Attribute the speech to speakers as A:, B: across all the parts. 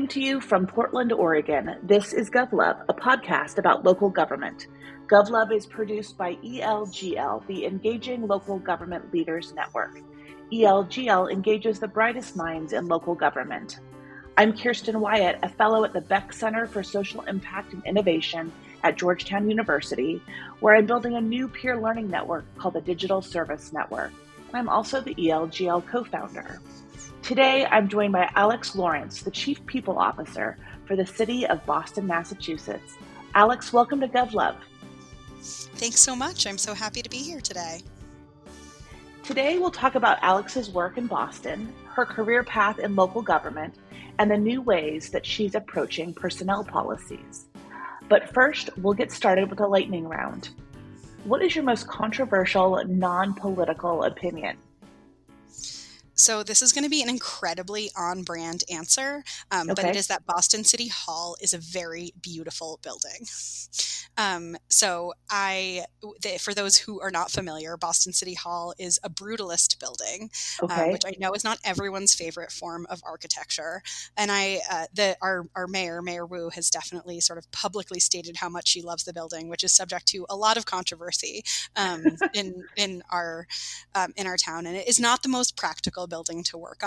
A: to you from Portland, Oregon. This is GovLove, a podcast about local government. GovLove is produced by ELGL, the Engaging Local Government Leaders Network. ELGL engages the brightest minds in local government. I'm Kirsten Wyatt, a fellow at the Beck Center for Social Impact and Innovation at Georgetown University, where I'm building a new peer learning network called the Digital Service Network. I'm also the ELGL co-founder. Today, I'm joined by Alex Lawrence, the Chief People Officer for the City of Boston, Massachusetts. Alex, welcome to GovLove.
B: Thanks so much. I'm so happy to be here today.
A: Today, we'll talk about Alex's work in Boston, her career path in local government, and the new ways that she's approaching personnel policies. But first, we'll get started with a lightning round. What is your most controversial, non-political opinion?
B: So this is going to be an incredibly on-brand answer, but it is that Boston City Hall is a very beautiful building. For those who are not familiar, Boston City Hall is a brutalist building, which I know is not everyone's favorite form of architecture. And our mayor, Mayor Wu, has definitely sort of publicly stated how much she loves the building, which is subject to a lot of controversy in our town. And it is not the most practical building to work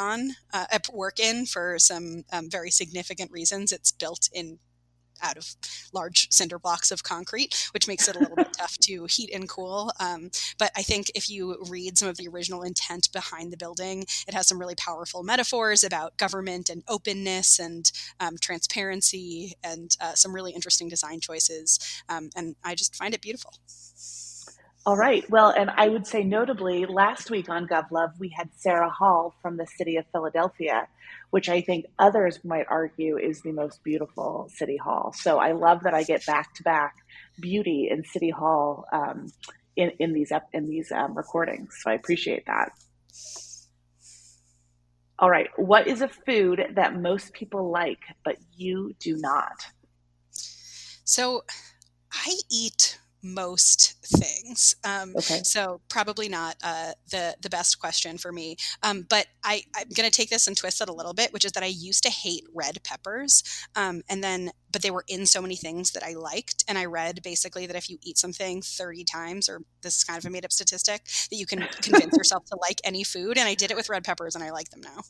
B: in for some very significant reasons. It's built out of large cinder blocks of concrete, which makes it a little bit tough to heat and cool. But I think if you read some of the original intent behind the building, it has some really powerful metaphors about government and openness and transparency and some really interesting design choices. And I just find it beautiful.
A: All right. Well, and I would say notably, last week on GovLove, we had Sarah Hall from the city of Philadelphia, which I think others might argue is the most beautiful city hall. So I love that I get back-to-back beauty in City Hall in these recordings. So I appreciate that. All right. What is a food that most people like, but you do not?
B: So I eat most things. So probably not the best question for me. But I'm going to take this and twist it a little bit, which is that I used to hate red peppers. But they were in so many things that I liked. And I read basically that if you eat something 30 times, or this is kind of a made up statistic, that you can convince yourself to like any food. And I did it with red peppers and I like them now.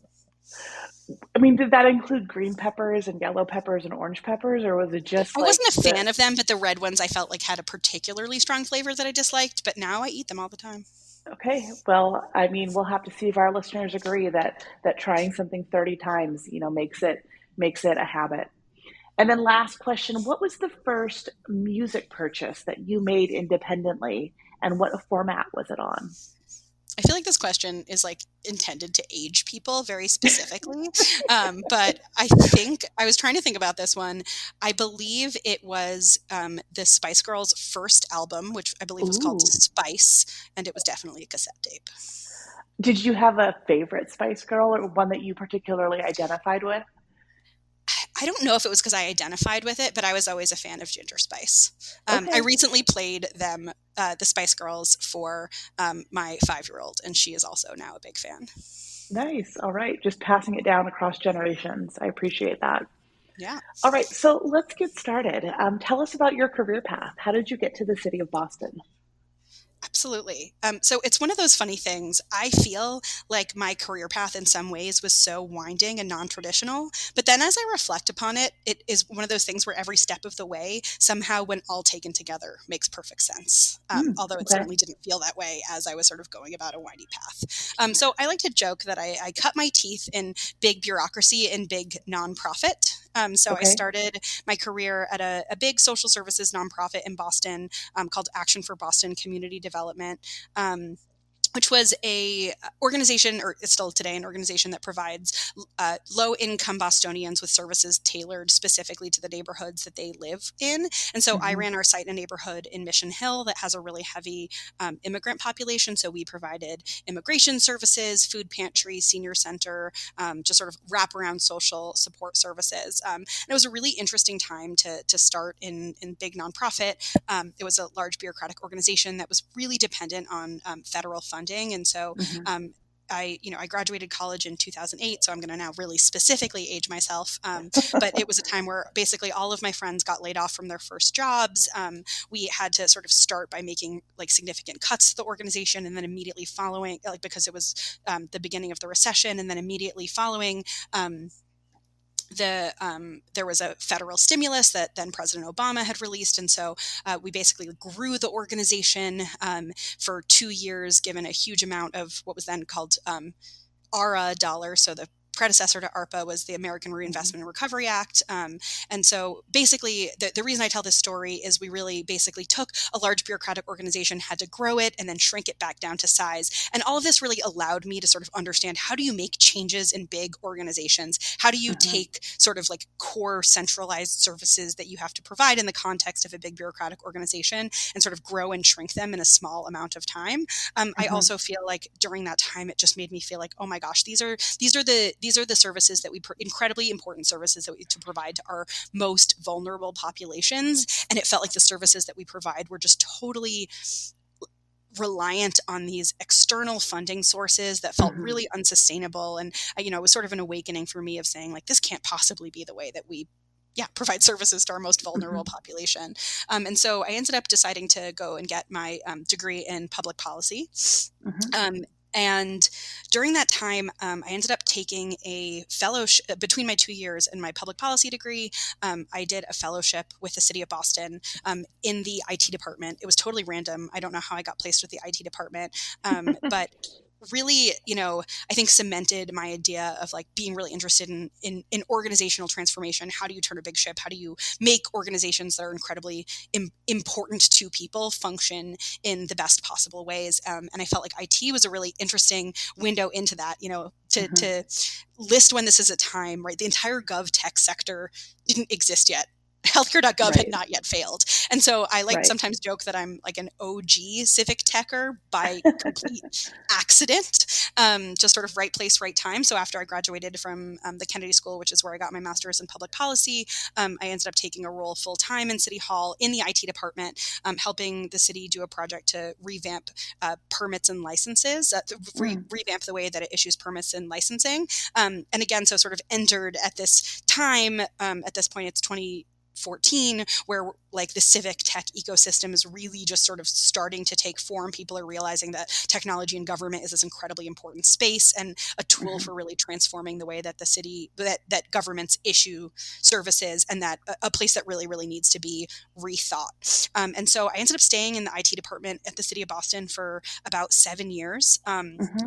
A: I mean, did that include green peppers and yellow peppers and orange peppers, or was it just
B: I wasn't a fan of them, but the red ones I felt like had a particularly strong flavor that I disliked, but now I eat them all the time.
A: Okay. Well, I mean, we'll have to see if our listeners agree that trying something 30 times, makes it a habit. And then last question, what was the first music purchase that you made independently, and what format was it on?
B: I feel like this question is intended to age people very specifically. But I think I was trying to think about this one. I believe it was the Spice Girls' first album, which I believe was called Spice, and it was definitely a cassette tape.
A: Did you have a favorite Spice Girl, or one that you particularly identified with?
B: I don't know if it was because I identified with it, but I was always a fan of Ginger Spice. I recently played them, the Spice Girls, for my 5-year-old, and she is also now a big fan.
A: Nice. All right. Just passing it down across generations. I appreciate that.
B: Yeah.
A: All right. So let's get started. Tell us about your career path. How did you get to the city of Boston?
B: Absolutely. So it's one of those funny things. I feel like my career path in some ways was so winding and non-traditional. But then as I reflect upon it, it is one of those things where every step of the way, somehow when all taken together, makes perfect sense. Although it certainly didn't feel that way as I was sort of going about a windy path. So I like to joke that I cut my teeth in big bureaucracy and big nonprofit. I started my career at a big social services nonprofit in Boston called Action for Boston Community Development. Which was a organization, or is still today an organization that provides low-income Bostonians with services tailored specifically to the neighborhoods that they live in. And so I ran our site in a neighborhood in Mission Hill that has a really heavy immigrant population. So we provided immigration services, food pantry, senior center, just sort of wraparound social support services. And it was a really interesting time to start in big nonprofit. It was a large bureaucratic organization that was really dependent on federal funding. And so I graduated college in 2008, so I'm going to now really specifically age myself. But it was a time where basically all of my friends got laid off from their first jobs. We had to sort of start by making like significant cuts to the organization, and then immediately following, like because it was the beginning of the recession, and then immediately following. There was a federal stimulus that then President Obama had released. And so we basically grew the organization for 2 years, given a huge amount of what was then called ARA dollars. So the predecessor to ARPA was the American Reinvestment and Recovery Act. And so basically the reason I tell this story is we really basically took a large bureaucratic organization, had to grow it and then shrink it back down to size. And all of this really allowed me to sort of understand, how do you make changes in big organizations? How do you take sort of like core centralized services that you have to provide in the context of a big bureaucratic organization and sort of grow and shrink them in a small amount of time? I also feel like during that time, it just made me feel like, oh my gosh, these are the services that incredibly important services that we to provide to our most vulnerable populations. And it felt like the services that we provide were just totally reliant on these external funding sources that felt really unsustainable. And, it was sort of an awakening for me of saying, like, this can't possibly be the way that we provide services to our most vulnerable population. And so I ended up deciding to go and get my degree in public policy. And during that time, I ended up taking a fellowship between my 2 years and my public policy degree. I did a fellowship with the city of Boston in the IT department. It was totally random. I don't know how I got placed with the IT department, but really, I think cemented my idea of like being really interested in organizational transformation. How do you turn a big ship? How do you make organizations that are incredibly important to people function in the best possible ways? And I felt like IT was a really interesting window into that, to list when this is a time, right? The entire gov tech sector didn't exist yet. Healthcare.gov had not yet failed. And so I sometimes joke that I'm like an OG civic techer by complete accident, just sort of right place, right time. So after I graduated from the Kennedy School, which is where I got my master's in public policy, I ended up taking a role full time in City Hall in the IT department, helping the city do a project to revamp permits and licenses, revamp the way that it issues permits and licensing. And again, so sort of entered at this time, at this point, it's 2014, where like the civic tech ecosystem is really just sort of starting to take form. People are realizing that technology in government is this incredibly important space and a tool for really transforming the way that the city, that governments issue services, and that a place that really, really needs to be rethought. And so I ended up staying in the IT department at the city of Boston for about 7 years,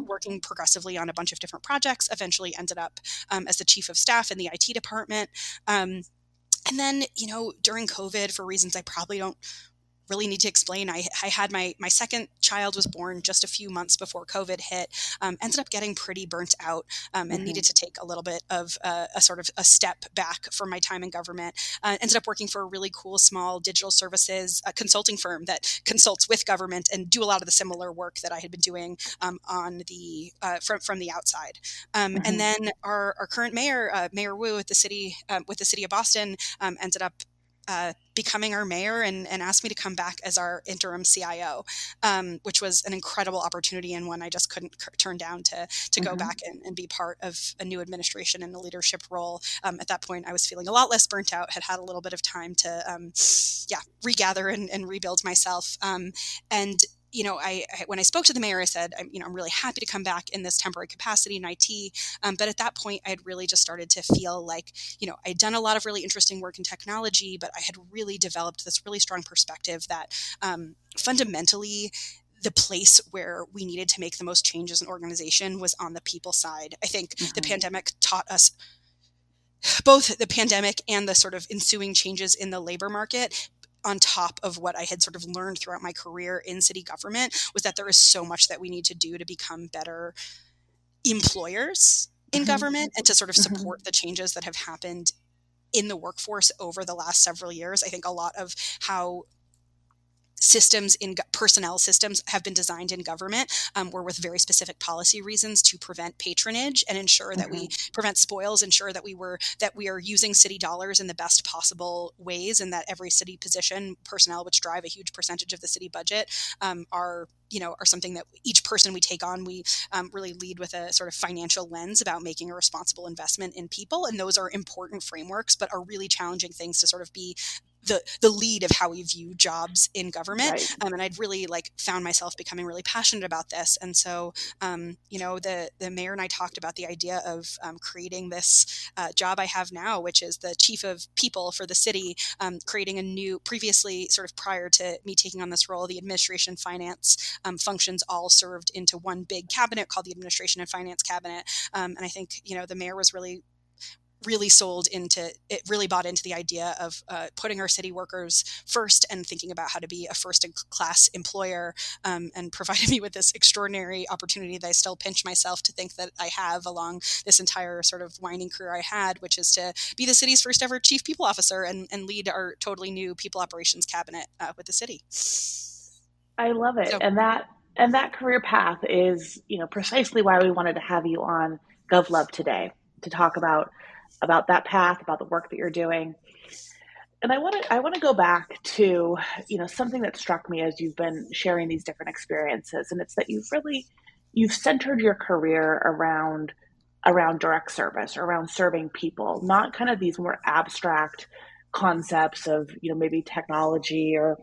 B: working progressively on a bunch of different projects, eventually ended up as the chief of staff in the IT department. And then, during COVID, for reasons I probably don't really need to explain, I had my second child was born just a few months before COVID hit, ended up getting pretty burnt out, and needed to take a little bit of a sort of a step back from my time in government. Ended up working for a really cool small digital services consulting firm that consults with government and do a lot of the similar work that I had been doing on the from the outside. And then our current mayor, Mayor Wu, with the city of Boston, ended up becoming our mayor and asked me to come back as our interim CIO, which was an incredible opportunity and one I just couldn't turn down to go back and be part of a new administration in a leadership role. At that point, I was feeling a lot less burnt out, had a little bit of time to regather and rebuild myself. And when I spoke to the mayor, I said, I'm really happy to come back in this temporary capacity in IT. But at that point, I had really just started to feel like, I'd done a lot of really interesting work in technology, but I had really developed this really strong perspective that fundamentally, the place where we needed to make the most change as an organization was on the people side. I think the pandemic taught us, both the pandemic and the sort of ensuing changes in the labor market, on top of what I had sort of learned throughout my career in city government, was that there is so much that we need to do to become better employers in government and to sort of support the changes that have happened in the workforce over the last several years. I think a lot of how systems in personnel systems have been designed in government were with very specific policy reasons to prevent patronage and ensure that we prevent spoils, ensure that we are using city dollars in the best possible ways, and that every city position personnel, which drive a huge percentage of the city budget, are something that each person we take on, we really lead with a sort of financial lens about making a responsible investment in people. And those are important frameworks, but are really challenging things to sort of be the lead of how we view jobs in government.
A: Right.
B: And I'd really found myself becoming really passionate about this. And so, the mayor and I talked about the idea of creating this job I have now, which is the chief of people for the city, creating a new, previously sort of prior to me taking on this role, the administration and finance functions all served into one big cabinet called the administration and finance cabinet. And I think, the mayor was really bought into the idea of putting our city workers first and thinking about how to be a first-class employer, and provided me with this extraordinary opportunity that I still pinch myself to think that I have along this entire sort of winding career I had, which is to be the city's first ever chief people officer and lead our totally new people operations cabinet with the city.
A: I love it.
B: So,
A: And that career path is, precisely why we wanted to have you on GovLove today to talk about that path, about the work that you're doing. And I want to go back to, something that struck me as you've been sharing these different experiences, and it's that you've centered your career around direct service, around serving people, not kind of these more abstract concepts of, maybe technology or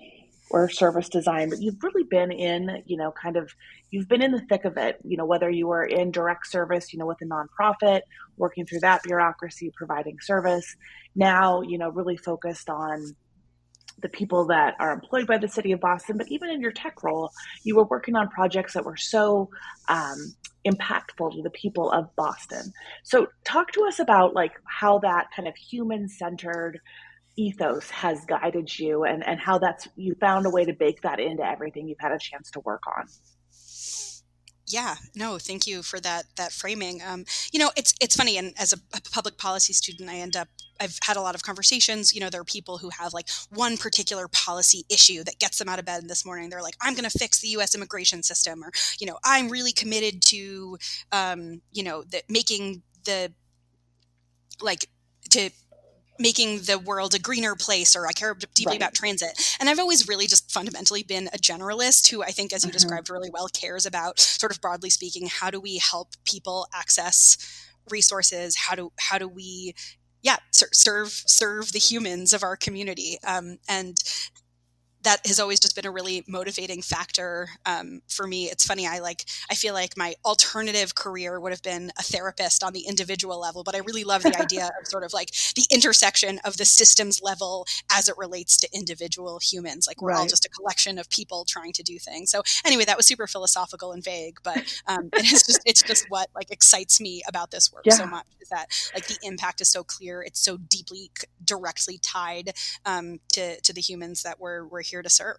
A: service design, but you've really been in, you've been in the thick of it, whether you were in direct service, with a nonprofit, working through that bureaucracy, providing service, now, really focused on the people that are employed by the city of Boston. But even in your tech role, you were working on projects that were so impactful to the people of Boston. So talk to us about how that kind of human-centered ethos has guided you, and how you found a way to bake that into everything you've had a chance to work on.
B: Yeah, no, thank you for that framing. It's funny, and as a public policy student, I've had a lot of conversations. There are people who have one particular policy issue that gets them out of bed this morning. They're like, I'm going to fix the U.S. immigration system, or I'm really committed to making the world a greener place, or I care deeply about transit. And I've always really just fundamentally been a generalist who I think, as you described really well, cares about, sort of broadly speaking, how do we help people access resources? How do we serve the humans of our community? And that has always just been a really motivating factor for me. It's funny, I feel like my alternative career would have been a therapist on the individual level, but I really love the idea of sort of the intersection of the systems level as it relates to individual humans. We're all just a collection of people trying to do things. So anyway, that was super philosophical and vague, but it's just what excites me about this work so much, is that the impact is so clear. It's so deeply, directly tied to the humans that we're here to serve.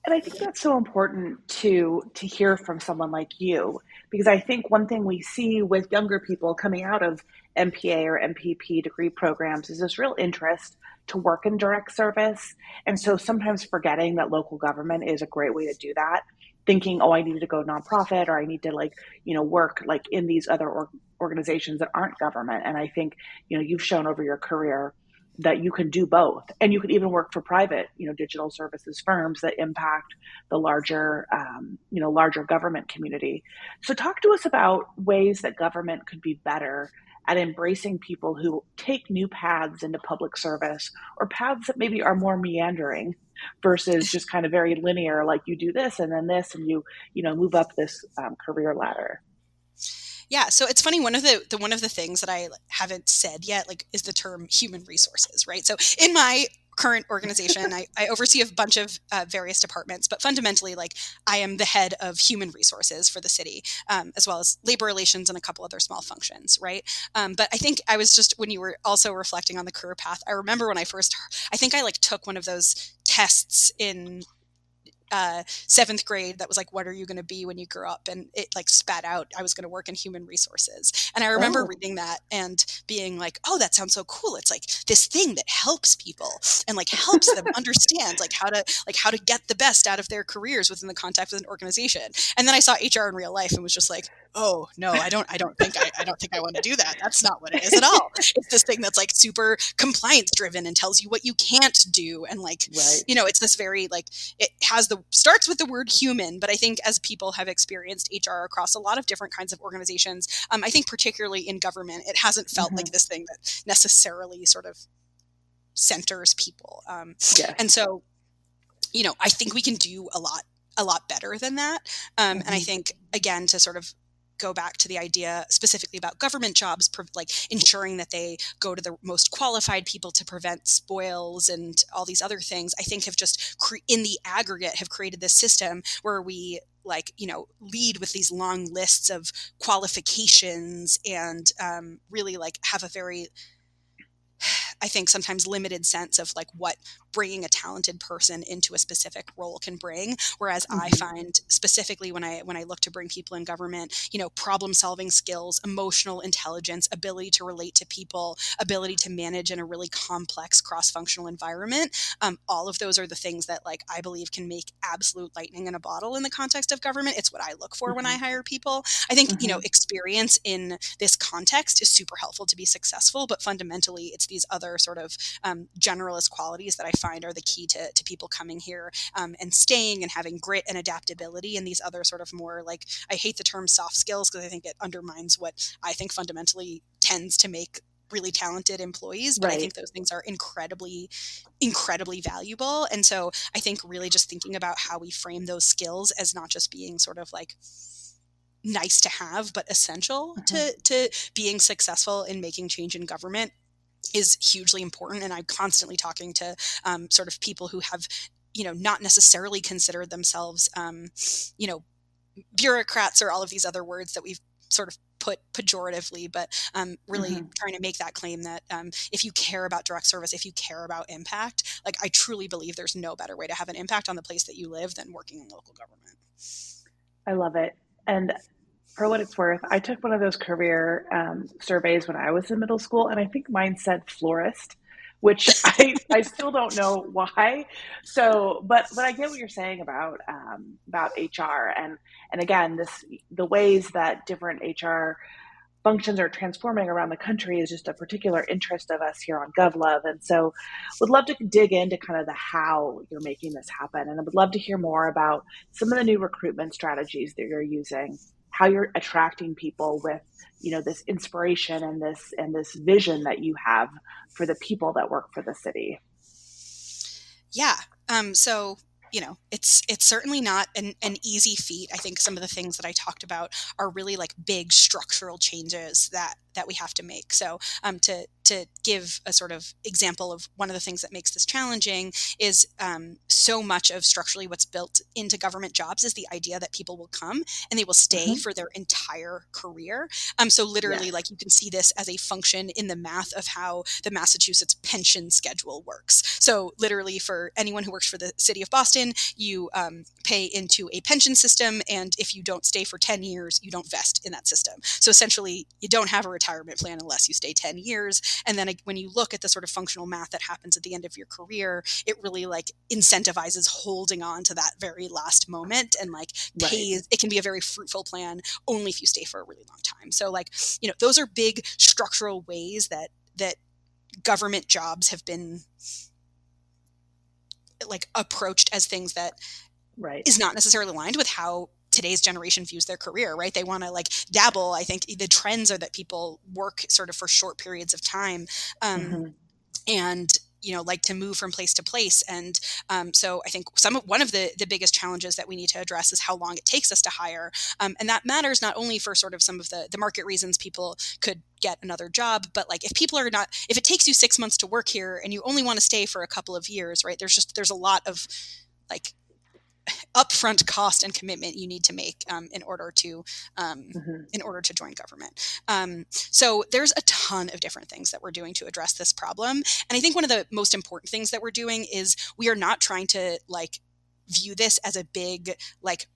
A: And I think that's so important to hear from someone like you, because I think one thing we see with younger people coming out of MPA or MPP degree programs is this real interest to work in direct service. And so sometimes forgetting that local government is a great way to do that, thinking, oh, I need to go nonprofit, or I need to work in these other organizations that aren't government. And I think, you've shown over your career that you can do both, and you could even work for private, digital services firms that impact the larger government community. So talk to us about ways that government could be better at embracing people who take new paths into public service, or paths that maybe are more meandering versus just kind of very linear, like you do this and then this, and you move up this career ladder.
B: Yeah, so it's funny. One of the things that I haven't said yet, is the term human resources, right? So in my current organization, I oversee a bunch of various departments, but fundamentally, I am the head of human resources for the city, as well as labor relations and a couple other small functions, right? But I think I was just, when you were also reflecting on the career path, I remember when I took one of those tests in seventh grade that was like, what are you going to be when you grow up? And it like spat out, I was going to work in human resources. And I remember reading that and being like, oh, that sounds so cool. It's like this thing that helps people and like helps them understand like how to get the best out of their careers within the context of an organization. And then I saw HR in real life and was just like, oh no, I don't think I want to do that. That's not what it is at all. It's this thing that's like super compliance driven and tells you what you can't do. And like, you know, it's this very like, it has starts with the word human, but I think as people have experienced HR across a lot of different kinds of organizations, I think particularly in government, it hasn't felt like this thing that necessarily sort of centers people. And so, you know, I think we can do a lot better than that. And I think, again, to sort of go back to the idea specifically about government jobs, like ensuring that they go to the most qualified people to prevent spoils and all these other things, I think have just in the aggregate have created this system where we like, you know, lead with these long lists of qualifications and really like have a very, I think sometimes limited sense of like what bringing a talented person into a specific role can bring. Whereas I find specifically when I look to bring people in government, you know, problem solving skills, emotional intelligence, ability to relate to people, ability to manage in a really complex cross-functional environment. All of those are the things that like I believe can make absolute lightning in a bottle in the context of government. It's what I look for when I hire people. I think, you know, experience in this context is super helpful to be successful, but fundamentally it's these other sort of generalist qualities that I find are the key to people coming here and staying and having grit and adaptability, and these other sort of more like, I hate the term soft skills because I think it undermines what I think fundamentally tends to make really talented employees, but I think those things are incredibly valuable. And so I think really just thinking about how we frame those skills as not just being sort of like nice to have, but essential to being successful in making change in government is hugely important. And I'm constantly talking to sort of people who have, you know, not necessarily considered themselves, you know, bureaucrats or all of these other words that we've sort of put pejoratively, but really trying to make that claim that if you care about direct service, if you care about impact, like I truly believe there's no better way to have an impact on the place that you live than working in local government.
A: I love it. And for what it's worth, I took one of those career surveys when I was in middle school, and I think mine said florist, which I still don't know why. So, but I get what you're saying about HR, and again, the ways that different HR functions are transforming around the country is just a particular interest of us here on GovLove. And so would love to dig into kind of the how you're making this happen. And I would love to hear more about some of the new recruitment strategies that you're using, how you're attracting people with, you know, this inspiration and this vision that you have for the people that work for the city.
B: Yeah. So, you know, it's certainly not an easy feat. I think some of the things that I talked about are really like big structural changes that we have to make. So to give a sort of example of one of the things that makes this challenging is so much of structurally what's built into government jobs is the idea that people will come and they will stay for their entire career. So literally, like you can see this as a function in the math of how the Massachusetts pension schedule works. So literally for anyone who works for the city of Boston, you pay into a pension system. And if you don't stay for 10 years, you don't vest in that system. So essentially, you don't have a retirement plan unless you stay 10 years. And then when you look at the sort of functional math that happens at the end of your career, it really like incentivizes holding on to that very last moment and like pays. It can be a very fruitful plan only if you stay for a really long time. So like, you know, those are big structural ways that government jobs have been like approached as things that is not necessarily aligned with how today's generation views their career, right? They want to like dabble. I think the trends are that people work sort of for short periods of time and, you know, like to move from place to place. And so I think one of the biggest challenges that we need to address is how long it takes us to hire. And that matters not only for sort of some of the market reasons people could get another job, but like if it takes you 6 months to work here and you only want to stay for a couple of years, right? There's a lot of like upfront cost and commitment you need to make in order to join government. So there's a ton of different things that we're doing to address this problem. And I think one of the most important things that we're doing is we are not trying to like view this as a big, like,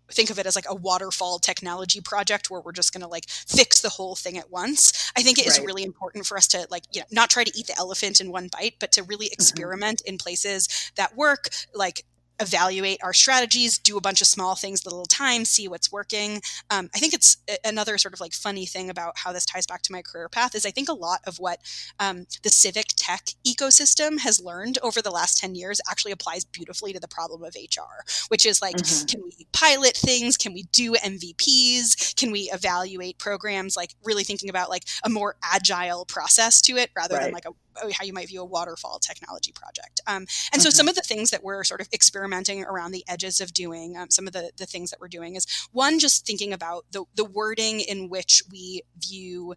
B: think of it as like a waterfall technology project where we're just going to like fix the whole thing at once. I think it is
A: Right.
B: really important for us to like, not try to eat the elephant in one bite, but to really experiment in places that work, like evaluate our strategies, do a bunch of small things at a little time, see what's working. I think it's another sort of like funny thing about how this ties back to my career path is I think a lot of what the civic tech ecosystem has learned over the last 10 years actually applies beautifully to the problem of HR, which is like, can we pilot things? Can we do MVPs? Can we evaluate programs? Like really thinking about like a more agile process to it rather than like how you might view a waterfall technology project. And so some of the things that we're sort of experimenting around the edges of doing, some of the things that we're doing is one, just thinking about the wording in which we view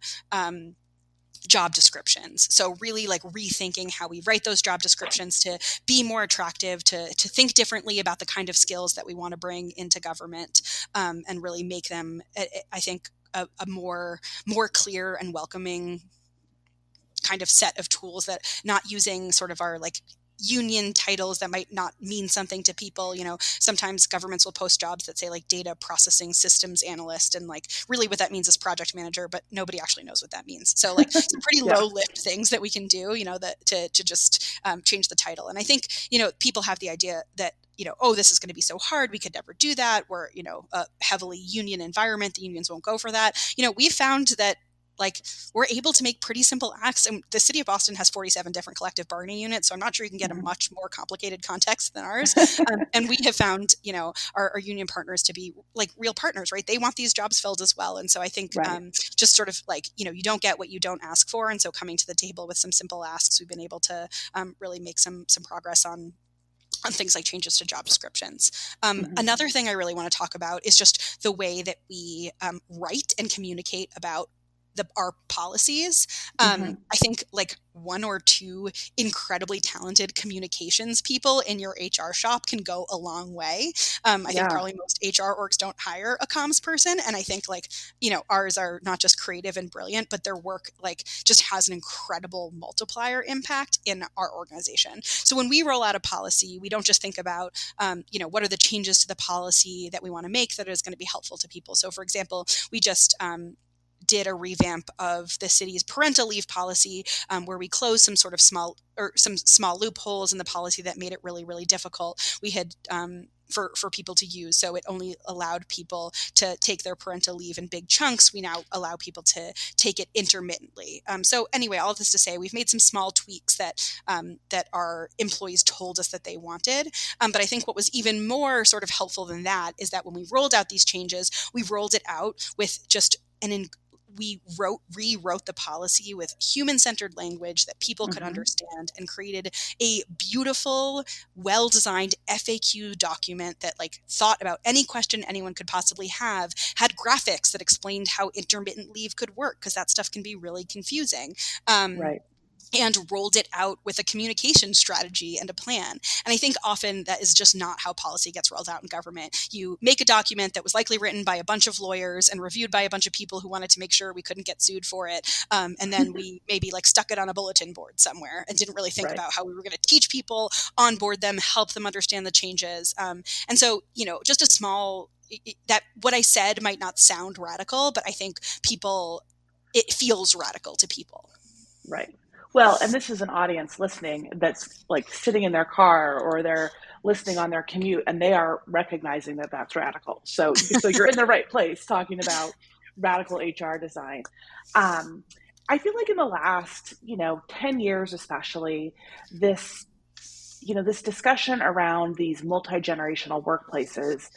B: job descriptions. So really like rethinking how we write those job descriptions to be more attractive, to think differently about the kind of skills that we want to bring into government, and really make them, I think, a more clear and welcoming kind of set of tools, that not using sort of our like union titles that might not mean something to people. Sometimes governments will post jobs that say like data processing systems analyst, and like really what that means is project manager, but nobody actually knows what that means. So like some pretty low lift things that we can do, that to just change the title. And I think, people have the idea that, oh, this is going to be so hard, we could never do that. We're, a heavily union environment, the unions won't go for that. We've found that like we're able to make pretty simple acts, and the city of Boston has 47 different collective bargaining units, so I'm not sure you can get a much more complicated context than ours. And we have found, our union partners to be like real partners, right? They want these jobs filled as well. And so I think just sort of like, you don't get what you don't ask for. And so coming to the table with some simple asks, we've been able to really make some progress on things like changes to job descriptions. Another thing I really want to talk about is just the way that we write and communicate about our policies. I think like one or two incredibly talented communications people in your HR shop can go a long way. I think probably most HR orgs don't hire a comms person. And I think like, ours are not just creative and brilliant, but their work like just has an incredible multiplier impact in our organization. So when we roll out a policy, we don't just think about, what are the changes to the policy that we want to make that is going to be helpful to people. So for example, we just, did a revamp of the city's parental leave policy, where we closed some small loopholes in the policy that made it really, really difficult. We had for people to use. So it only allowed people to take their parental leave in big chunks. We now allow people to take it intermittently. So anyway, all of this to say, we've made some small tweaks that our employees told us that they wanted. But I think what was even more sort of helpful than that is that when we rolled out these changes, we rolled it out with just we rewrote the policy with human-centered language that people could understand, and created a beautiful, well-designed FAQ document that like thought about any question anyone could possibly have, had graphics that explained how intermittent leave could work, because that stuff can be really confusing. And rolled it out with a communication strategy and a plan. And I think often that is just not how policy gets rolled out in government. You make a document that was likely written by a bunch of lawyers and reviewed by a bunch of people who wanted to make sure we couldn't get sued for it. And then we maybe like stuck it on a bulletin board somewhere and didn't really think about how we were going to teach people, onboard them, help them understand the changes. And so, just a small, that what I said might not sound radical, but I think it feels radical to people.
A: Right. Well, and this is an audience listening that's like sitting in their car, or they're listening on their commute, and they are recognizing that that's radical. So you're in the right place talking about radical HR design. I feel like in the last, 10 years, especially, this discussion around these multi-generational workplaces,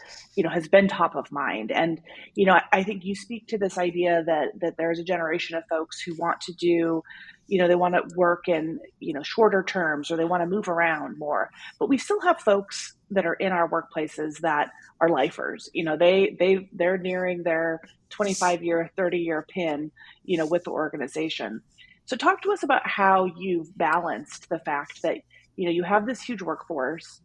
A: has been top of mind. And, I think you speak to this idea that there's a generation of folks who want to do, they want to work in, shorter terms, or they want to move around more. But we still have folks that are in our workplaces that are lifers. They're nearing their 25-year, 30-year pin, with the organization. So talk to us about how you've balanced the fact that, you have this huge workforce,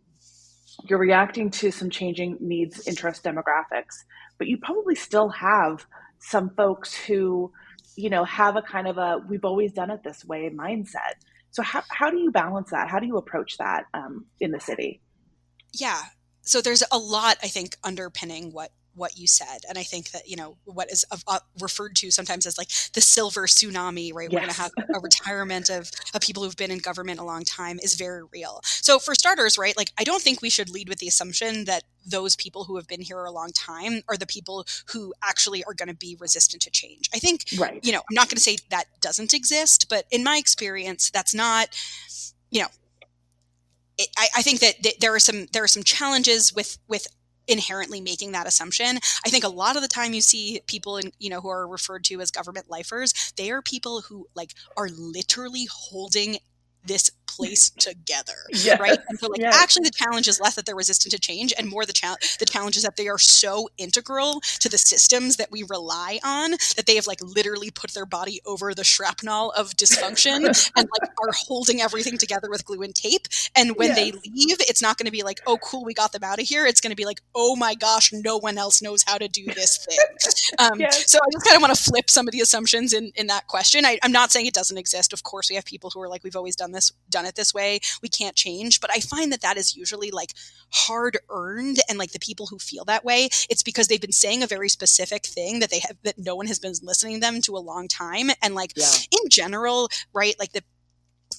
A: you're reacting to some changing needs, interest, demographics, but you probably still have some folks who, have a kind of we've always done it this way mindset. So how do you balance that? How do you approach that in the city?
B: Yeah. So there's a lot, I think, underpinning what you said. And I think that, what is referred to sometimes as like the silver tsunami, right? We're going to
A: Yes.
B: have a retirement of people who've been in government a long time is very real. So for starters, right, like I don't think we should lead with the assumption that those people who have been here a long time are the people who actually are going to be resistant to change. I think,
A: Right.
B: I'm not going to say that doesn't exist, but in my experience, that's not, you know, I think that there are some challenges with inherently making that assumption. I think a lot of the time you see people who are referred to as government lifers, they are people who like are literally holding this place together,
A: Yes.
B: right? And so like
A: Yes.
B: actually the challenge is less that they're resistant to change and more the challenge is that they are so integral to the systems that we rely on that they have like literally put their body over the shrapnel of dysfunction and like are holding everything together with glue and tape. And when they
A: Yes.
B: leave, it's not going to be like, oh, cool, we got them out of here. It's going to be like, oh my gosh, no one else knows how to do this thing.
A: Yes.
B: So I just kind of want to flip some of the assumptions in that question. I'm not saying it doesn't exist. Of course, we have people who are like, we've always done it this way. We can't change. But I find that is usually like hard earned. And like the people who feel that way, it's because they've been saying a very specific thing that that no one has been listening to them to a long time. And like in general, right, like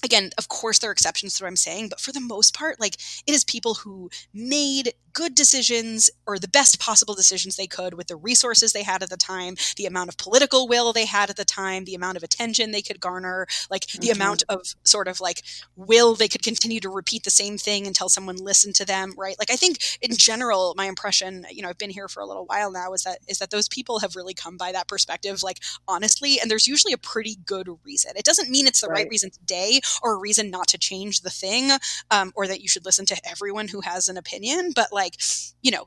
B: again, of course, there are exceptions to what I'm saying, but for the most part, like it is people who made good decisions or the best possible decisions they could with the resources they had at the time, the amount of political will they had at the time, the amount of attention they could garner, like the amount of sort of like will they could continue to repeat the same thing until someone listened to them, right? Like I think in general, my impression, I've been here for a little while now, is that those people have really come by that perspective, like honestly, and there's usually a pretty good reason. It doesn't mean it's the right reason today or a reason not to change the thing, or that you should listen to everyone who has an opinion, but like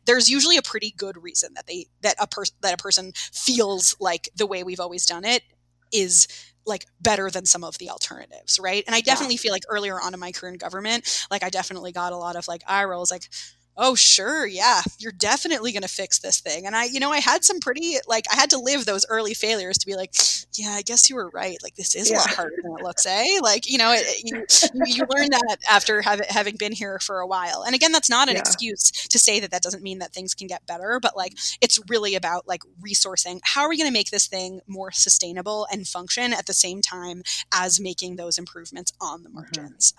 B: there's usually a pretty good reason that a person feels like the way we've always done it is like better than some of the alternatives, right? And I definitely feel like earlier on in my career in government, like I definitely got a lot of like eye rolls, like, oh, sure. Yeah. You're definitely going to fix this thing. And I had some pretty, like, I had to live those early failures to be like, yeah, I guess you were right. Like, this is a lot harder than it looks, eh? Like, you learn that after having been here for a while. And again, that's not an excuse to say that doesn't mean that things can get better, but like, it's really about like resourcing. How are we going to make this thing more sustainable and function at the same time as making those improvements on the margins?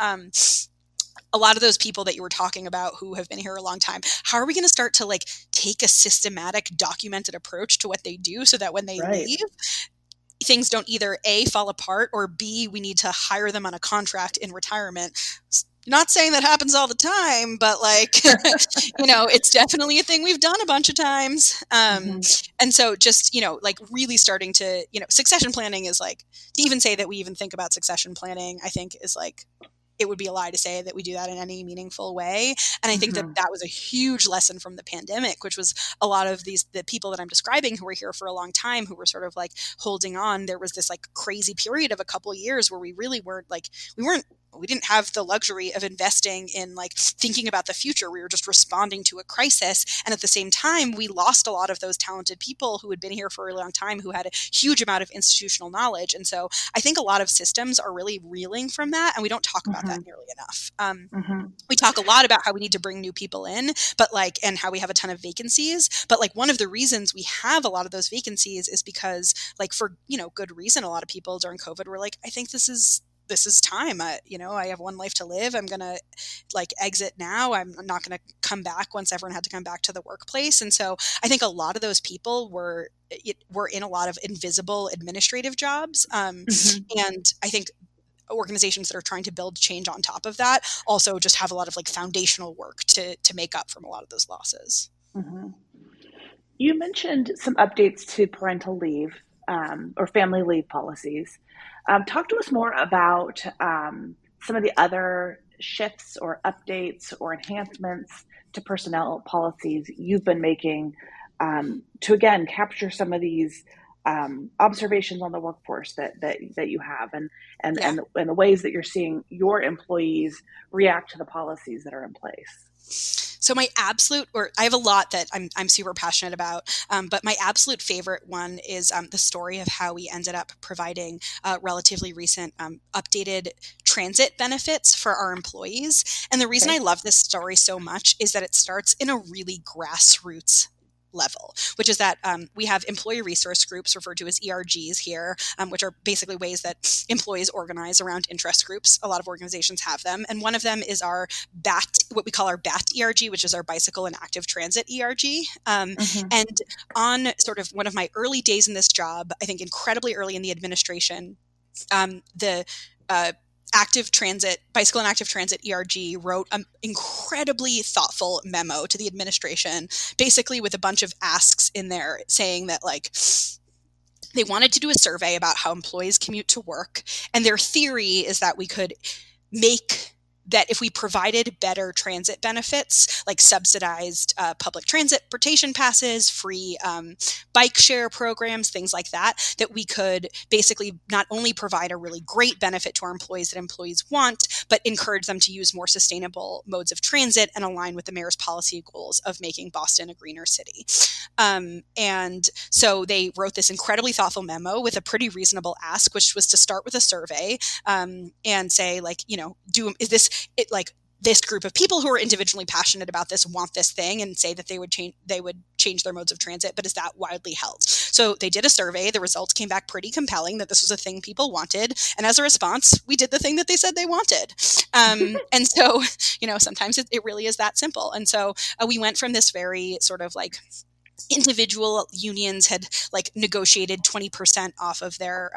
B: A lot of those people that you were talking about who have been here a long time, how are we going to start to like take a systematic, documented approach to what they do so that when they leave, things don't either A, fall apart, or B, we need to hire them on a contract in retirement? Not saying that happens all the time, but like, it's definitely a thing we've done a bunch of times. And so just, like really starting to, succession planning is like, to even say that we even think about succession planning, I think is like, it would be a lie to say that we do that in any meaningful way. And I think that was a huge lesson from the pandemic, which was a lot of the people that I'm describing who were here for a long time, who were sort of like holding on. There was this like crazy period of a couple of years where we really weren't like, we didn't have the luxury of investing in like thinking about the future. We were just responding to a crisis. And at the same time, we lost a lot of those talented people who had been here for a long time, who had a huge amount of institutional knowledge. And so I think a lot of systems are really reeling from that. And we don't talk about that nearly enough. We talk a lot about how we need to bring new people in, but like, and how we have a ton of vacancies. But like one of the reasons we have a lot of those vacancies is because like for, good reason, a lot of people during COVID were like, I think this is time. I have one life to live. I'm going to like exit now. I'm not going to come back once everyone had to come back to the workplace. And so I think a lot of those people were in a lot of invisible administrative jobs. And I think organizations that are trying to build change on top of that also just have a lot of like foundational work to make up from a lot of those losses.
A: You mentioned some updates to parental leave or family leave policies. Talk to us more about some of the other shifts or updates or enhancements to personnel policies you've been making to, again, capture some of these observations on the workforce that you have and the ways that you're seeing your employees react to the policies that are in place.
B: So I have a lot that I'm super passionate about, but my absolute favorite one is the story of how we ended up providing relatively recent updated transit benefits for our employees. And the reason I love this story so much is that it starts in a really grassroots level, which is that we have employee resource groups referred to as ERGs here, which are basically ways that employees organize around interest groups. A lot of organizations have them. And one of them is our what we call our BAT ERG, which is our bicycle and active transit ERG. And on sort of one of my early days in this job, I think incredibly early in the administration, the bicycle and active transit ERG wrote an incredibly thoughtful memo to the administration, basically with a bunch of asks in there saying that like they wanted to do a survey about how employees commute to work. And their theory is that we could make that if we provided better transit benefits, like subsidized public transportation passes, free bike share programs, things like that, that we could basically not only provide a really great benefit to our employees that employees want, but encourage them to use more sustainable modes of transit and align with the mayor's policy goals of making Boston a greener city. And so they wrote this incredibly thoughtful memo with a pretty reasonable ask, which was to start with a survey and say, like, this group of people who are individually passionate about this want this thing and say that they would change their modes of transit, but is that widely held? So they did a survey. The results came back pretty compelling that this was a thing people wanted. And as a response, we did the thing that they said they wanted. And so, sometimes it really is that simple. And so we went from this very sort of like individual unions had like negotiated 20% off of their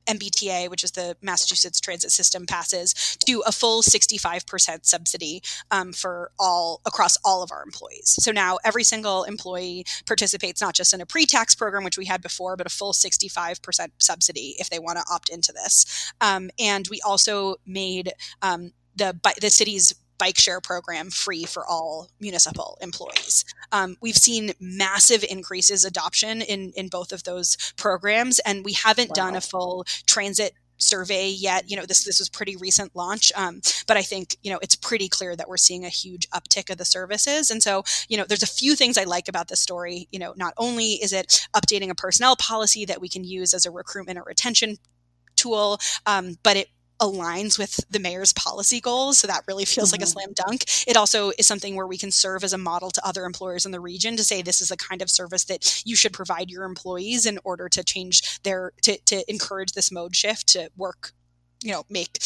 B: MBTA, which is the Massachusetts Transit System passes, to a full 65% subsidy across all of our employees. So now every single employee participates not just in a pre-tax program, which we had before, but a full 65% subsidy if they want to opt into this. And we also made the city's bike share program free for all municipal employees. We've seen massive increases adoption in both of those programs, and we haven't done a full transit survey yet. This was pretty recent launch, but I think it's pretty clear that we're seeing a huge uptick of the services. And so there's a few things I like about this story. Not only is it updating a personnel policy that we can use as a recruitment or retention tool, but it aligns with the mayor's policy goals. So that really feels like a slam dunk. It also is something where we can serve as a model to other employers in the region to say this is the kind of service that you should provide your employees in order to change to encourage this mode shift to work, make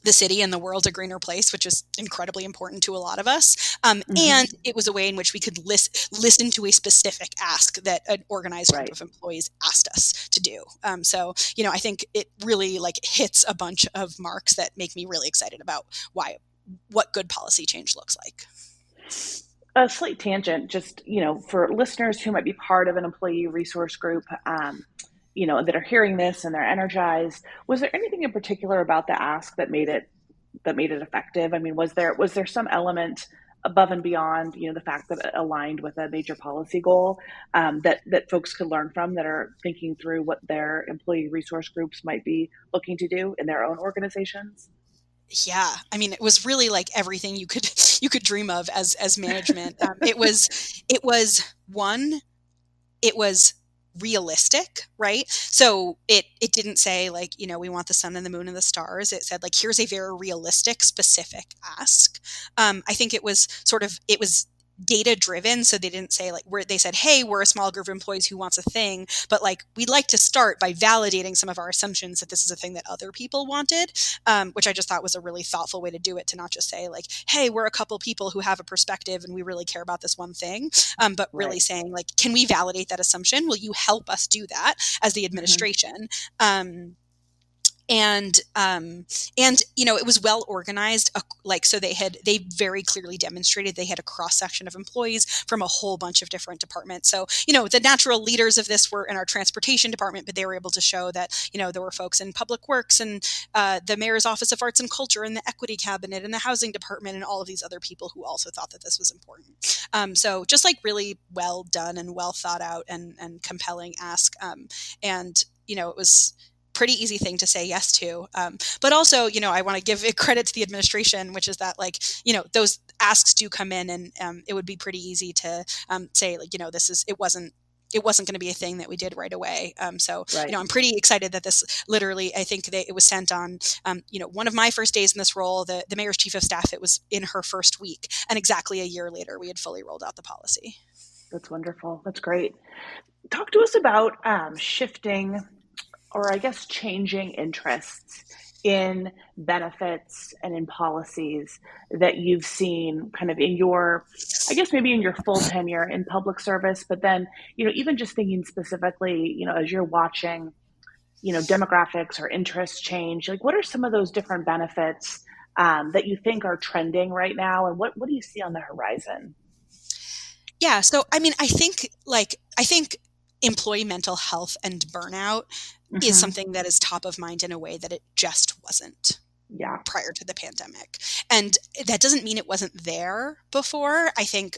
B: the city and the world a greener place, which is incredibly important to a lot of us. And it was a way in which we could listen to a specific ask that an organized group of employees asked us to do. So, I think it really hits a bunch of marks that make me really excited about what good policy change looks like.
A: A slight tangent, just, for listeners who might be part of an employee resource group, that are hearing this and they're energized. Was there anything in particular about the ask that made it effective? I mean, was there some element above and beyond, the fact that it aligned with a major policy goal that folks could learn from that are thinking through what their employee resource groups might be looking to do in their own organizations?
B: Yeah, I mean, it was really like everything you could dream of as management. It was realistic, right? So it didn't say we want the sun and the moon and the stars. It said here's a very realistic, specific ask. I think it was data driven. So they didn't say they said, hey, we're a small group of employees who wants a thing, but we'd like to start by validating some of our assumptions that this is a thing that other people wanted, which I just thought was a really thoughtful way to do it, to not just say hey, we're a couple people who have a perspective and we really care about this one thing, but really saying can we validate that assumption? Will you help us do that as the administration? And it was well organized. So they very clearly demonstrated they had a cross section of employees from a whole bunch of different departments. So, the natural leaders of this were in our transportation department, but they were able to show that, there were folks in public works and the mayor's office of arts and culture and the equity cabinet and the housing department and all of these other people who also thought that this was important. So just really well done and well thought out and compelling ask. And, it was, pretty easy thing to say yes to. But also, I want to give credit to the administration, which is that those asks do come in, and it would be pretty easy to say it wasn't going to be a thing that we did right away.
A: Right.
B: I'm pretty excited that this literally, I think that it was sent on, one of my first days in this role, the mayor's chief of staff, it was in her first week. And exactly a year later, we had fully rolled out the policy.
A: That's wonderful. That's great. Talk to us about shifting, or I guess changing interests in benefits and in policies that you've seen kind of in your, I guess maybe in your full tenure in public service, but then, even just thinking specifically, as you're watching, demographics or interests change, like what are some of those different benefits that you think are trending right now? And what do you see on the horizon?
B: Yeah. So, I mean, I think employee mental health and burnout is something that is top of mind in a way that it just wasn't prior to the pandemic. And that doesn't mean it wasn't there before. I think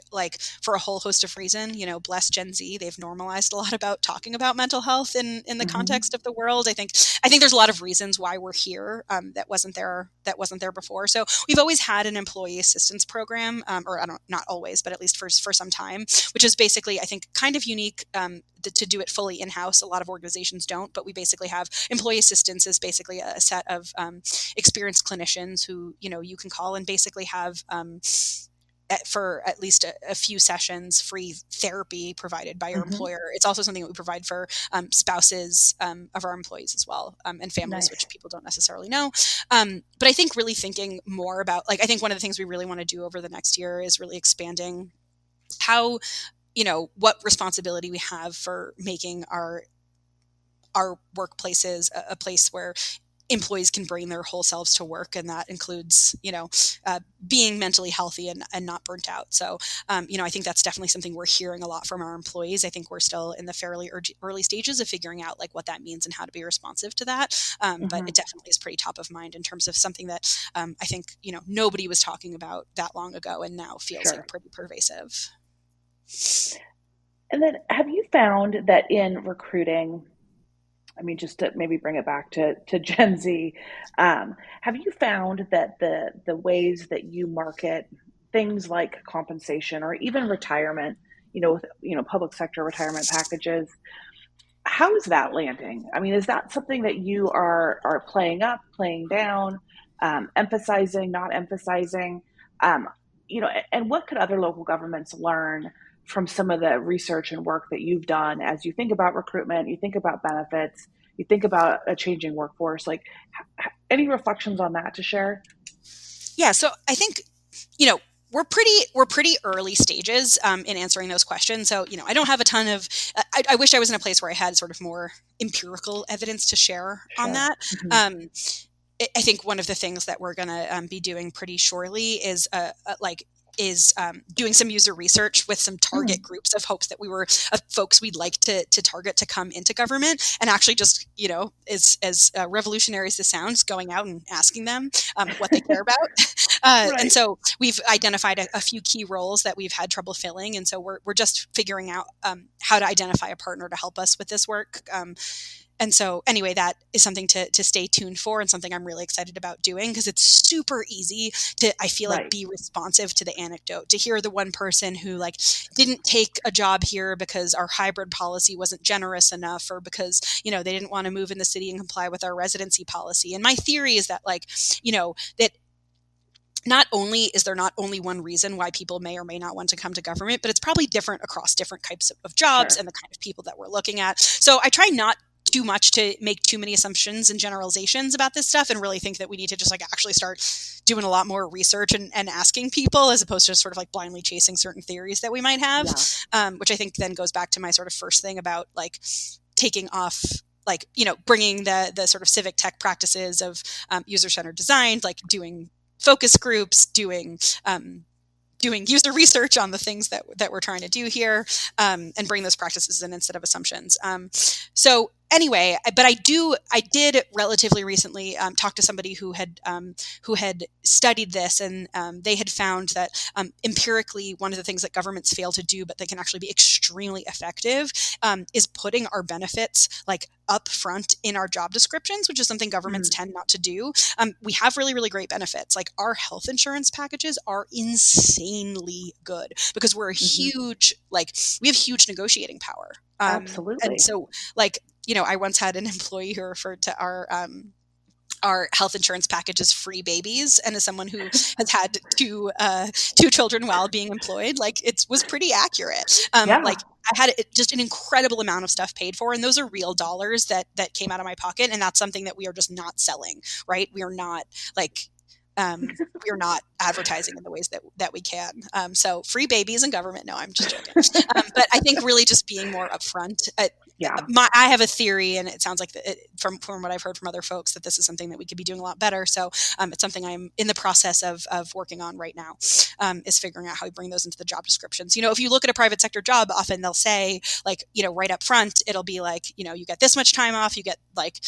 B: for a whole host of reasons, bless Gen Z, they've normalized a lot about talking about mental health in the context of the world. I think there's a lot of reasons why we're here that wasn't there before. So we've always had an employee assistance program, or not always, but at least for some time, which is basically, I think, kind of unique to do it fully in-house. A lot of organizations don't, but we basically have employee assistance is basically a set of experienced clinicians who, you can call and basically have for at least a few sessions, free therapy provided by your employer. It's also something that we provide for spouses of our employees as well, and families, which people don't necessarily know. But I think really thinking more about, I think one of the things we really want to do over the next year is really expanding how, what responsibility we have for making our workplaces a place where employees can bring their whole selves to work. And that includes, being mentally healthy and not burnt out. So, I think that's definitely something we're hearing a lot from our employees. I think we're still in the fairly early stages of figuring out what that means and how to be responsive to that. But it definitely is pretty top of mind in terms of something that I think, nobody was talking about that long ago and now feels pretty pervasive.
A: And then have you found that in recruiting, just to maybe bring it back to Gen Z, have you found that the ways that you market things like compensation or even retirement, with public sector retirement packages, how is that landing? Is that something that you are playing up, playing down, emphasizing, not emphasizing? And what could other local governments learn from some of the research and work that you've done as you think about recruitment, you think about benefits, you think about a changing workforce? Any reflections on that to share?
B: Yeah, so I think, we're pretty early stages in answering those questions. So, I don't have a ton of, I wish I was in a place where I had sort of more empirical evidence to share on that. I think one of the things that we're going to be doing pretty shortly is doing some user research with some target groups of hopes that folks we'd like to target to come into government, and actually just, as revolutionary as this sounds, going out and asking them what they care about. And so we've identified a few key roles that we've had trouble filling. And so we're just figuring out how to identify a partner to help us with this work. And so anyway, that is something to stay tuned for, and something I'm really excited about doing, because it's super easy to, I feel be responsive to the anecdote, to hear the one person who didn't take a job here because our hybrid policy wasn't generous enough, or because, they didn't want to move in the city and comply with our residency policy. And my theory is that that not only is there not only one reason why people may or may not want to come to government, but it's probably different across different types of jobs and the kind of people that we're looking at. So I try not too much to make too many assumptions and generalizations about this stuff, and really think that we need to just actually start doing a lot more research and asking people, as opposed to just sort of blindly chasing certain theories that we might have, which I think then goes back to my sort of first thing about taking off, bringing the sort of civic tech practices of user-centered design, doing focus groups, doing user research on the things that we're trying to do here, and bring those practices in instead of assumptions. So anyway, but I did relatively recently talk to somebody who had studied this, and they had found that empirically, one of the things that governments fail to do, but they can actually be extremely effective, is putting our benefits like up front in our job descriptions, which is something governments tend not to do. We have really, really great benefits. Like our health insurance packages are insanely good because we're a huge, like we have huge negotiating power. And
A: Absolutely.
B: so like, I once had an employee who referred to our health insurance package as free babies. And as someone who has had two children while being employed, like it was pretty accurate.
A: Yeah.
B: Like I had just an incredible amount of stuff paid for, and those are real dollars that came out of my pocket. And that's something that we are just not selling, right? We are not like, we are not advertising in the ways that we can. So free babies and government. No, I'm just joking. But I think really just being more upfront.
A: Yeah.
B: I have a theory, and it sounds like from what I've heard from other folks that this is something that we could be doing a lot better. So it's something I'm in the process of working on right now, is figuring out how we bring those into the job descriptions. If you look at a private sector job, often they'll say like, right up front, it'll be like, you get this much time off, you get like,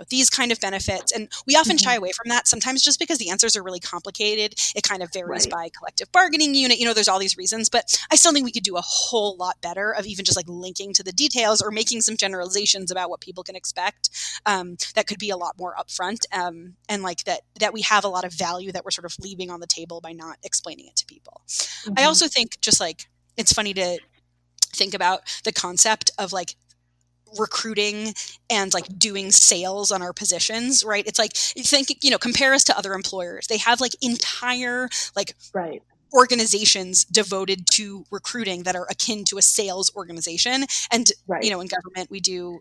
B: these kind of benefits. And we often shy away from that sometimes just because the answers are really complicated. It kind of varies by collective bargaining unit. There's all these reasons, but I still think we could do a whole lot better of even just like linking to the details or making some generalizations about what people can expect, that could be a lot more upfront, and like that we have a lot of value that we're sort of leaving on the table by not explaining it to people. I also think just like it's funny to think about the concept of like recruiting and like doing sales on our positions, right? It's like, you think, compare us to other employers. They have like entire like organizations devoted to recruiting that are akin to a sales organization. And, in government, we do,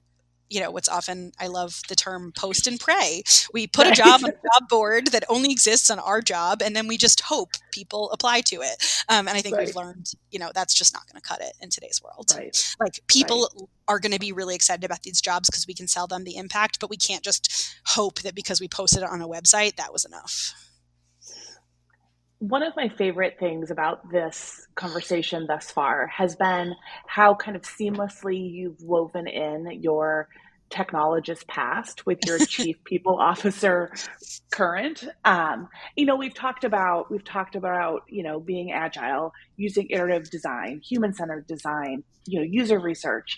B: what's often, I love the term post and pray. We put a job on a job board that only exists on our job, and then we just hope people apply to it. And I think we've learned, that's just not going to cut it in today's world. Like people are going to be really excited about these jobs because we can sell them the impact, but we can't just hope that because we posted it on a website, that was enough.
A: One of my favorite things about this conversation thus far has been how kind of seamlessly you've woven in your technologist past with your chief people officer current. We've talked about, being agile, using iterative design, human-centered design, user research.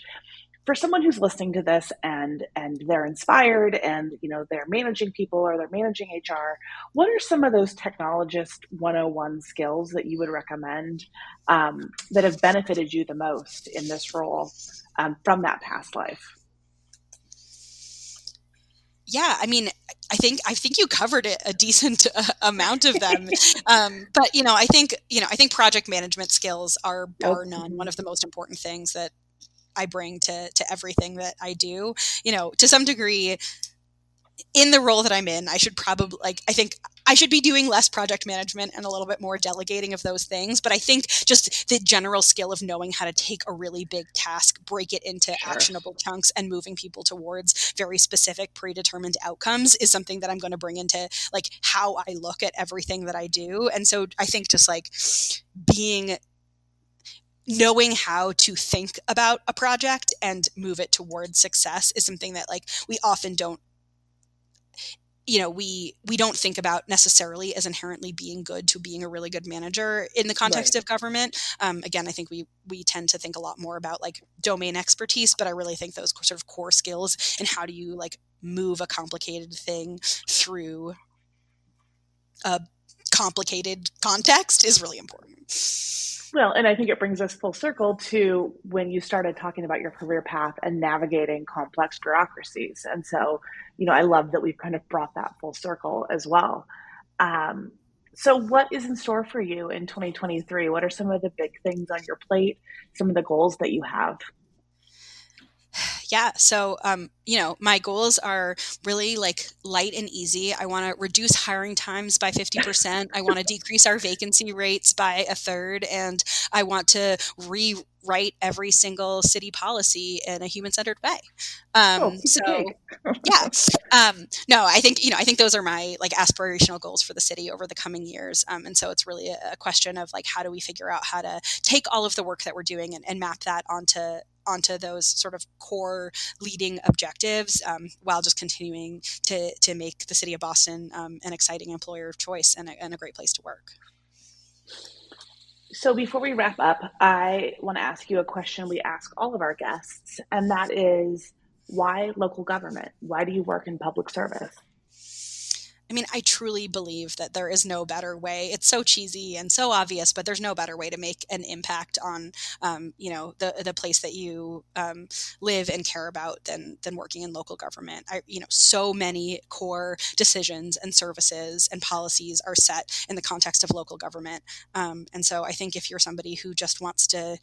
A: For someone who's listening to this and they're inspired and they're managing people or they're managing HR, what are some of those technologist 101 skills that you would recommend that have benefited you the most in this role from that past life?
B: Yeah, I mean, I think you covered a decent amount of them, but I think project management skills are bar none one of the most important things that I bring to everything that I do. To some degree, in the role that I'm in, I should probably I think I should be doing less project management and a little bit more delegating of those things. But I think just the general skill of knowing how to take a really big task, break it into actionable chunks, and moving people towards very specific predetermined outcomes is something that I'm going to bring into like how I look at everything that I do. And so I think just like knowing how to think about a project and move it towards success is something that like we often don't, we don't think about necessarily as inherently being good to being a really good manager in the context of government. Again, I think we tend to think a lot more about like domain expertise, but I really think those sort of core skills and how do you like move a complicated thing through a complicated context is really important.
A: Well, and I think it brings us full circle to when you started talking about your career path and navigating complex bureaucracies. And so, I love that we've kind of brought that full circle as well. So what is in store for you in 2023? What are some of the big things on your plate? Some of the goals that you have?
B: Yeah. So, my goals are really like light and easy. I want to reduce hiring times by 50%. I want to decrease our vacancy rates by a third. And I want to rewrite every single city policy in a human-centered way. No, I think those are my like aspirational goals for the city over the coming years. And so it's really a question of like, how do we figure out how to take all of the work that we're doing and map that onto onto those sort of core leading objectives, while just continuing to make the city of Boston an exciting employer of choice and a great place to work.
A: So before we wrap up, I want to ask you a question we ask all of our guests, and that is, why local government? Why do you work in public service?
B: I mean, I truly believe that there is no better way. It's so cheesy and so obvious, but there's no better way to make an impact on, the place that you live and care about than working in local government. So many core decisions and services and policies are set in the context of local government. And so I think if you're somebody who just wants to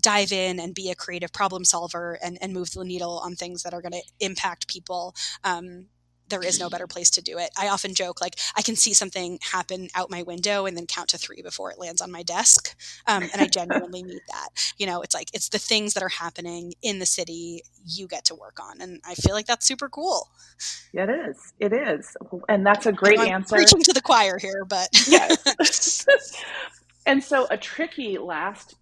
B: dive in and be a creative problem solver and move the needle on things that are going to impact people, there is no better place to do it. I often joke, like, I can see something happen out my window and then count to 3 before it lands on my desk. And I genuinely need that. It's like, it's the things that are happening in the city you get to work on. And I feel like that's super cool.
A: Yeah, it is. It is. And that's a great answer.
B: Preaching to the choir here, but
A: yes. And so a truly last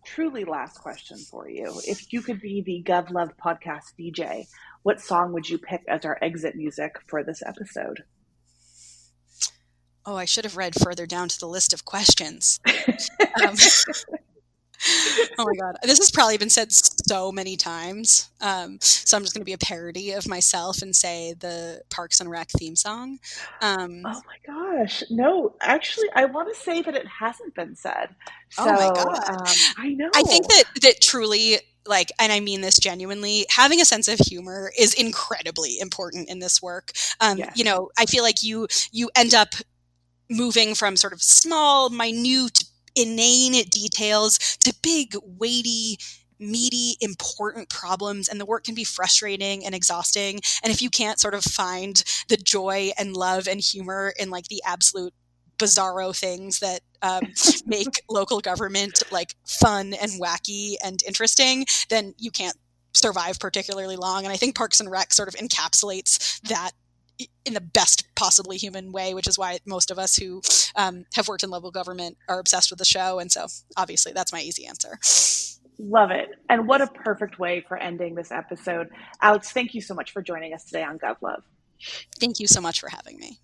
A: question for you. If you could be the GovLove podcast DJ, what song would you pick as our exit music for this episode?
B: Oh, I should have read further down to the list of questions. Oh my God. This has probably been said so many times. So I'm just going to be a parody of myself and say the Parks and Rec theme song.
A: Oh my gosh. No, actually, I want to say that it hasn't been said.
B: Oh my God.
A: I know.
B: I think that truly, like, and I mean this genuinely, having a sense of humor is incredibly important in this work.
A: Yes.
B: I feel like you end up moving from sort of small, minute, inane details to big, weighty, meaty, important problems, and the work can be frustrating and exhausting. And if you can't sort of find the joy and love and humor in like the absolute bizarro things that make local government like fun and wacky and interesting, then you can't survive particularly long. And I think Parks and Rec sort of encapsulates that in the best possibly human way, which is why most of us who have worked in local government are obsessed with the show. And so obviously that's my easy answer.
A: Love it. And what a perfect way for ending this episode. Alex, thank you so much for joining us today on GovLove.
B: Thank you so much for having me.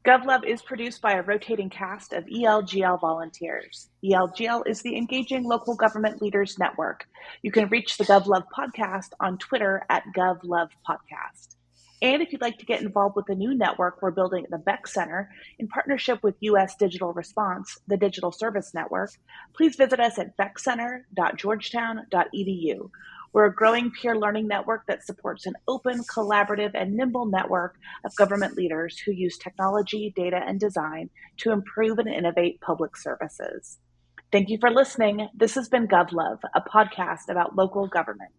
A: GovLove is produced by a rotating cast of ELGL volunteers. ELGL is the Engaging Local Government Leaders Network. You can reach the GovLove podcast on Twitter at GovLovePodcast. And if you'd like to get involved with the new network we're building at the Beck Center in partnership with U.S. Digital Response, the Digital Service Network, please visit us at beckcenter.georgetown.edu. We're a growing peer learning network that supports an open, collaborative, and nimble network of government leaders who use technology, data, and design to improve and innovate public services. Thank you for listening. This has been GovLove, a podcast about local government.